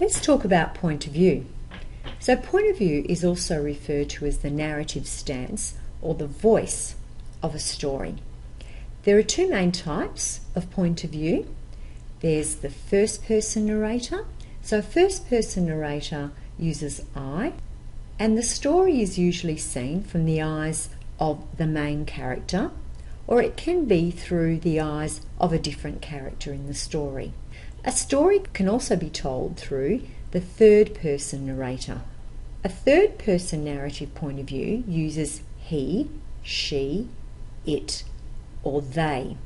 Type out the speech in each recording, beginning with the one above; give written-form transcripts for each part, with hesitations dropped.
Let's talk about point of view. So point of view is also referred to as the narrative stance or the voice of a story. There are two main types of point of view. There's the first person narrator. So first person narrator uses I, and the story is usually seen from the eyes of the main character, or it can be through the eyes of a different character in the story. A story can also be told through the third person narrator. A third person narrative point of view uses he, she, it, or they.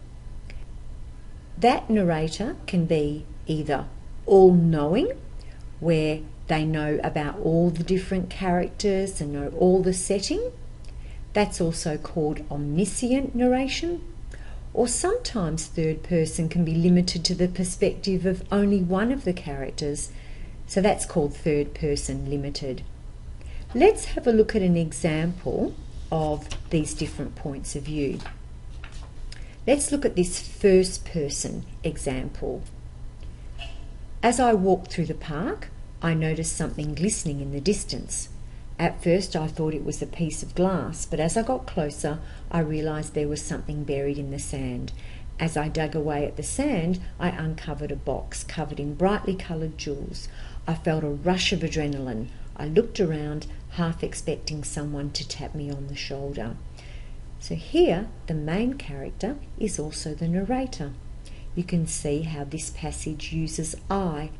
That narrator can be either all-knowing, where they know about all the different characters and know all the setting. That's also called omniscient narration. Or sometimes third person can be limited to the perspective of only one of the characters, so that's called third person limited. Let's have a look at an example of these different points of view. Let's look at this first person example. As I walked through the park, I noticed something glistening in the distance. At first I thought it was a piece of glass, but as I got closer, I realised there was something buried in the sand. As I dug away at the sand, I uncovered a box covered in brightly coloured jewels. I felt a rush of adrenaline. I looked around, half expecting someone to tap me on the shoulder. So here, the main character is also the narrator. You can see how this passage uses I.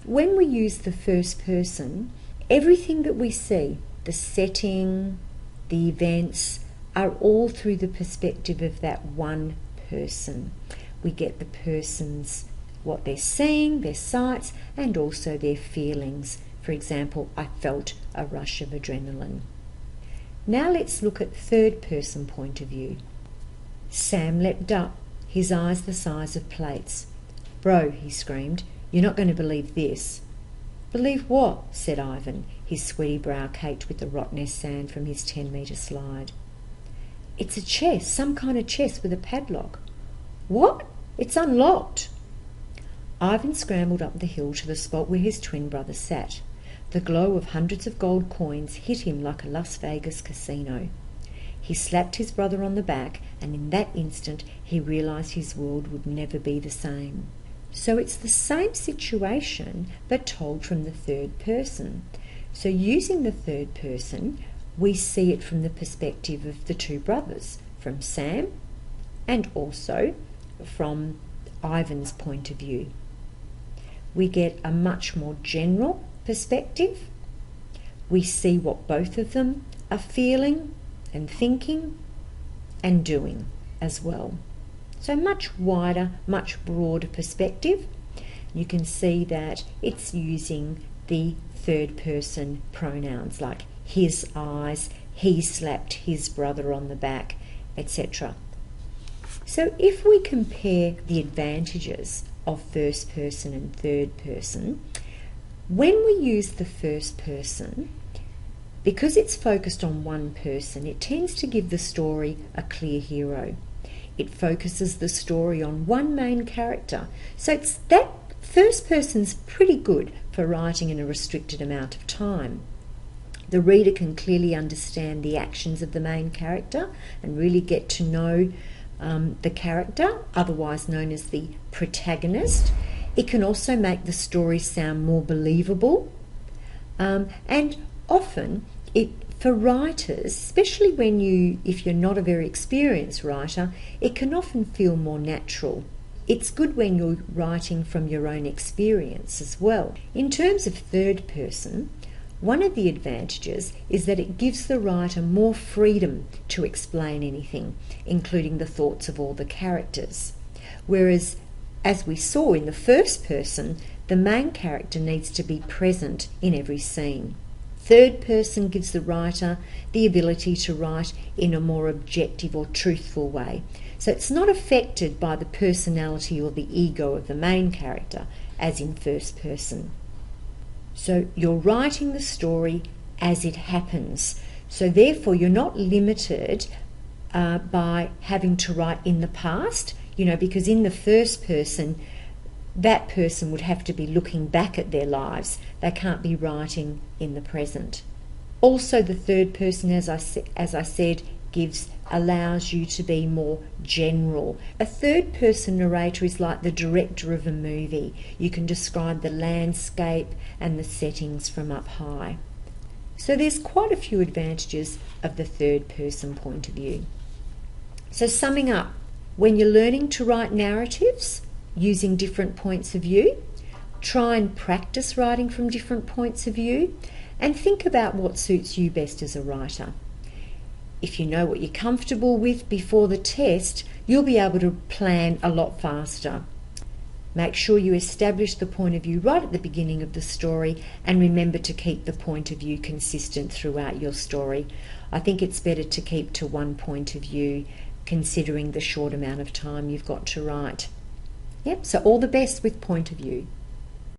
When we use the first person, everything that we see, the setting, the events, are all through the perspective of that one person. We get the person's, what they're seeing, their sights, and also their feelings. For example, I felt a rush of adrenaline. Now let's look at third person point of view. Sam leapt up, his eyes the size of plates. "Bro," he screamed, "you're not going to believe this." "Believe what?" said Ivan, his sweaty brow caked with the rottennest sand from his 10-metre slide. "It's a chest, some kind of chest with a padlock." "What? It's unlocked." Ivan scrambled up the hill to the spot where his twin brother sat. The glow of hundreds of gold coins hit him like a Las Vegas casino. He slapped his brother on the back, and in that instant he realised his world would never be the same. So it's the same situation, but told from the third person. So using the third person, we see it from the perspective of the two brothers, from Sam and also from Ivan's point of view. We get a much more general perspective. We see what both of them are feeling and thinking and doing as well. So much wider, much broader perspective. You can see that it's using the third person pronouns like his eyes, he slapped his brother on the back, etc. So if we compare the advantages of first person and third person, when we use the first person, because it's focused on one person, it tends to give the story a clear hero. It focuses the story on one main character. So it's that first person's pretty good for writing in a restricted amount of time. The reader can clearly understand the actions of the main character and really get to know the character, otherwise known as the protagonist. It can also make the story sound more believable, and often for writers, especially if you're not a very experienced writer, it can often feel more natural. It's good when you're writing from your own experience as well. In terms of third person, one of the advantages is that it gives the writer more freedom to explain anything, including the thoughts of all the characters. Whereas, as we saw in the first person, the main character needs to be present in every scene. Third person gives the writer the ability to write in a more objective or truthful way. So it's not affected by the personality or the ego of the main character, as in first person. So you're writing the story as it happens. So therefore you're not limited by having to write in the past, because in the first person that person would have to be looking back at their lives. They can't be writing in the present. Also, the third person, as I said, allows you to be more general. A third person narrator is like the director of a movie. You can describe the landscape and the settings from up high. So there's quite a few advantages of the third person point of view. So summing up, when you're learning to write narratives using different points of view, try and practice writing from different points of view and think about what suits you best as a writer. If you know what you're comfortable with before the test, you'll be able to plan a lot faster. Make sure you establish the point of view right at the beginning of the story, and remember to keep the point of view consistent throughout your story. I think it's better to keep to one point of view, considering the short amount of time you've got to write. Yep, so all the best with point of view.